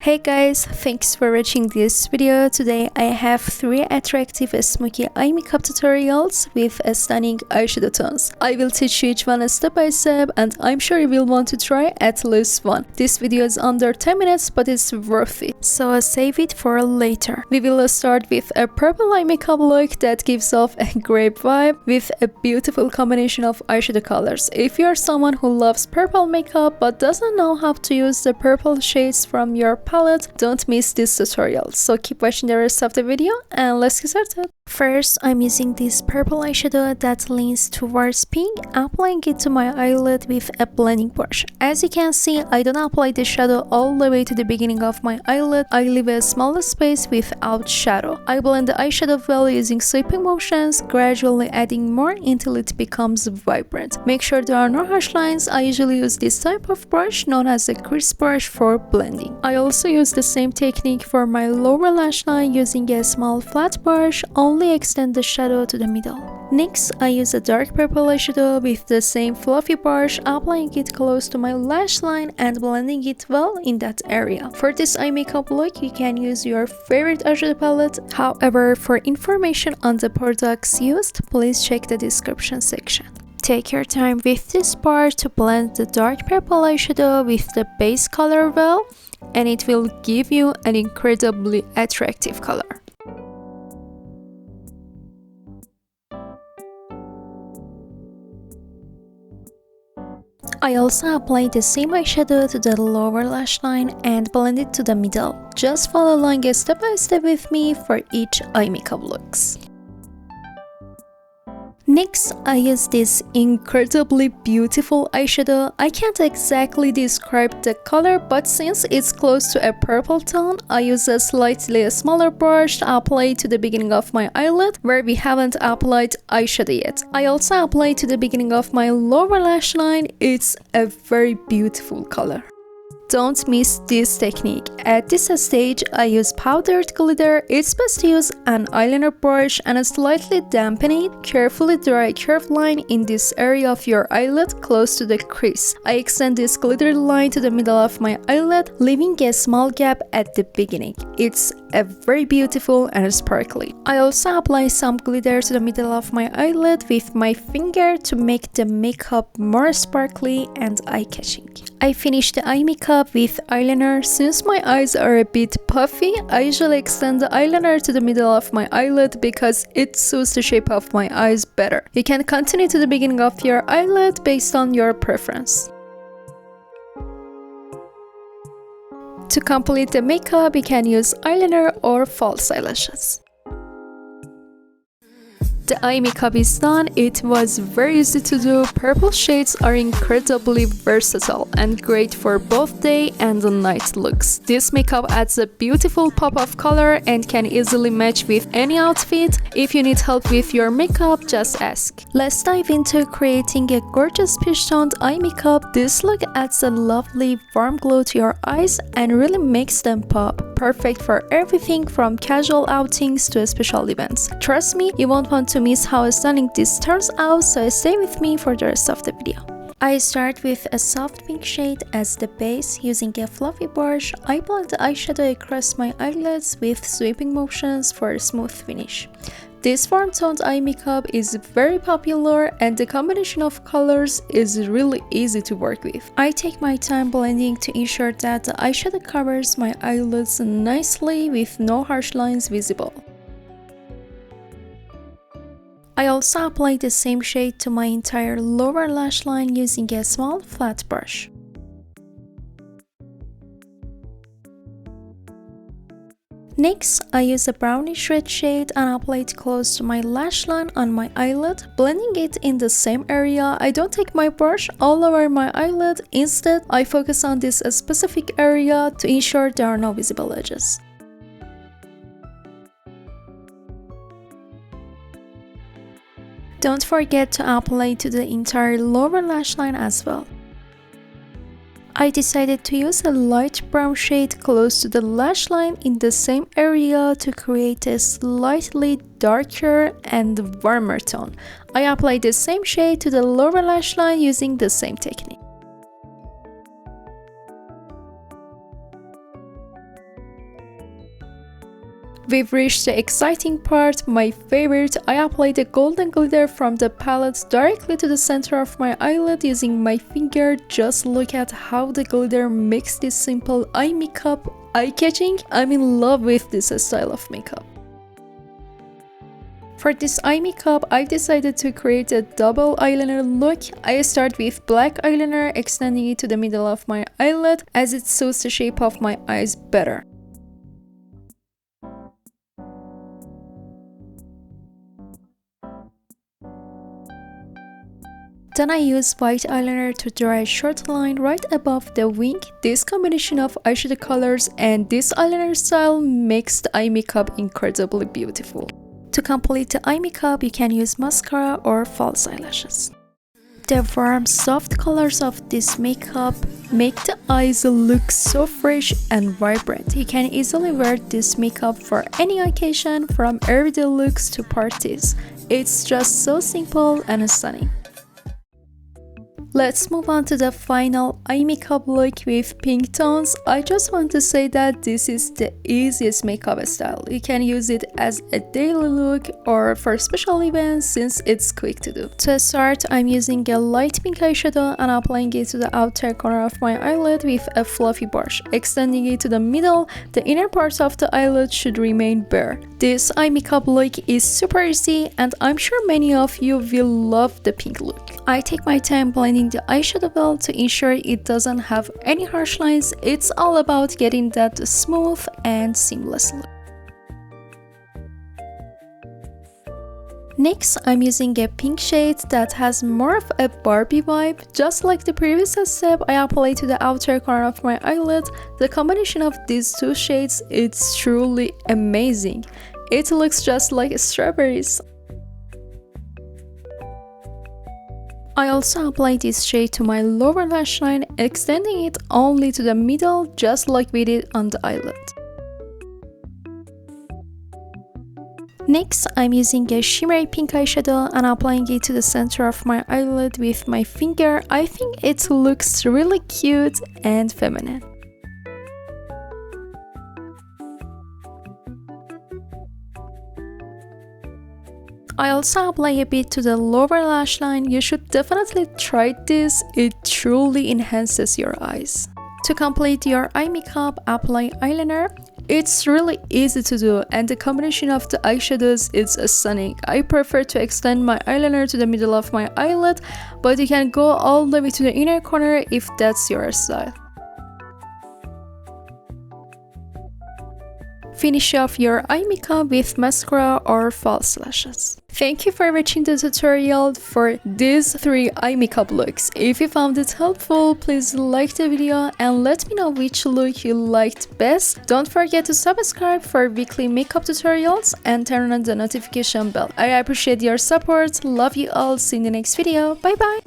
Hey guys, thanks for watching this video. Today I have 3 attractive smoky eye makeup tutorials with stunning eyeshadow tones. I will teach you each one step by step and I'm sure you will want to try at least one. This video is under 10 minutes but it's worth it, so save it for later. We will start with a purple eye makeup look that gives off a grape vibe with a beautiful combination of eyeshadow colors. If you are someone who loves purple makeup but doesn't know how to use the purple shades from your palette, don't miss this tutorial, so keep watching the rest of the video and let's get started. First, I'm using this purple eyeshadow that leans towards pink, applying it to my eyelid with a blending brush. As you can see, I don't apply the shadow all the way to the beginning of my eyelid. I leave a small space without shadow. I blend the eyeshadow well using sweeping motions, gradually adding more until it becomes vibrant. Make sure there are no harsh lines. I usually use this type of brush known as a crease brush for blending. I also use the same technique for my lower lash line using a small flat brush. Only extend the shadow to the middle. Next, I use a dark purple eyeshadow with the same fluffy brush, applying it close to my lash line and blending it well in that area. For this eye makeup look, you can use your favorite eyeshadow palette. However, for information on the products used, please check the description section. Take your time with this part to blend the dark purple eyeshadow with the base color well, and it will give you an incredibly attractive color. I also apply the same eyeshadow to the lower lash line and blend it to the middle. Just follow along step by step with me for each eye makeup looks. Next, I use this incredibly beautiful eyeshadow. I can't exactly describe the color, but since it's close to a purple tone, I use a slightly smaller brush to apply to the beginning of my eyelid where we haven't applied eyeshadow yet. I also apply to the beginning of my lower lash line. It's a very beautiful color. Don't miss this technique. At this stage, I use powdered glitter. It's best to use an eyeliner brush and slightly dampen it. Carefully draw a curved line in this area of your eyelid close to the crease. I extend this glitter line to the middle of my eyelid, leaving a small gap at the beginning. It's a very beautiful and sparkly. I also apply some glitter to the middle of my eyelid with my finger to make the makeup more sparkly and eye-catching. I finish the eye makeup with eyeliner. Since my eyes are a bit puffy, I usually extend the eyeliner to the middle of my eyelid because it suits the shape of my eyes better. You can continue to the beginning of your eyelid based on your preference. To complete the makeup, you can use eyeliner or false eyelashes. The eye makeup is done. It was very easy to do. Purple shades are incredibly versatile and great for both day and night looks. This makeup adds a beautiful pop of color and can easily match with any outfit. If you need help with your makeup, just ask. Let's dive into creating a gorgeous peach toned eye makeup. This look adds a lovely warm glow to your eyes and really makes them pop. Perfect for everything from casual outings to special events. Trust me, you won't want to miss how stunning this turns out, so stay with me for the rest of the video. I start with a soft pink shade as the base. Using a fluffy brush, I blend the eyeshadow across my eyelids with sweeping motions for a smooth finish. This warm-toned eye makeup is very popular and the combination of colors is really easy to work with. I take my time blending to ensure that the eyeshadow covers my eyelids nicely with no harsh lines visible. I also apply the same shade to my entire lower lash line using a small flat brush. Next, I use a brownish red shade and apply it close to my lash line on my eyelid, blending it in the same area. I don't take my brush all over my eyelid. Instead, I focus on this specific area to ensure there are no visible edges. Don't forget to apply to the entire lower lash line as well. I decided to use a light brown shade close to the lash line in the same area to create a slightly darker and warmer tone. I applied the same shade to the lower lash line using the same technique. We've reached the exciting part, my favorite. I apply the golden glitter from the palette directly to the center of my eyelid using my finger. Just look at how the glitter makes this simple eye makeup eye-catching. I'm in love with this style of makeup. For this eye makeup, I've decided to create a double eyeliner look. I start with black eyeliner, extending it to the middle of my eyelid as it suits the shape of my eyes better. Then I use white eyeliner to draw a short line right above the wing. This combination of eyeshadow colors and this eyeliner style makes the eye makeup incredibly beautiful. To complete the eye makeup, you can use mascara or false eyelashes. The warm, soft colors of this makeup make the eyes look so fresh and vibrant. You can easily wear this makeup for any occasion, from everyday looks to parties. It's just so simple and stunning. Let's move on to the final eye makeup look with pink tones. I just want to say that this is the easiest makeup style. You can use it as a daily look or for special events since it's quick to do. To start, I'm using a light pink eyeshadow and applying it to the outer corner of my eyelid with a fluffy brush. Extending it to the middle, the inner part of the eyelid should remain bare. This eye makeup look is super easy and I'm sure many of you will love the pink look. I take my time blending the eyeshadow well to ensure it doesn't have any harsh lines. It's all about getting that smooth and seamless look. Next, I'm using a pink shade that has more of a Barbie vibe. Just like the previous step, I apply to the outer corner of my eyelid. The combination of these two shades, it's truly amazing. It looks just like strawberries. I also apply this shade to my lower lash line, extending it only to the middle, just like we did on the eyelid. Next, I'm using a shimmery pink eyeshadow and applying it to the center of my eyelid with my finger. I think it looks really cute and feminine. I also apply a bit to the lower lash line. You should definitely try this, it truly enhances your eyes. To complete your eye makeup, apply eyeliner. It's really easy to do and the combination of the eyeshadows is stunning. I prefer to extend my eyeliner to the middle of my eyelid, but you can go all the way to the inner corner if that's your style. Finish off your eye makeup with mascara or false lashes. Thank you for watching the tutorial for these 3 eye makeup looks. If you found it helpful, please like the video and let me know which look you liked best. Don't forget to subscribe for weekly makeup tutorials and turn on the notification bell. I appreciate your support. Love you all. See you in the next video. Bye bye.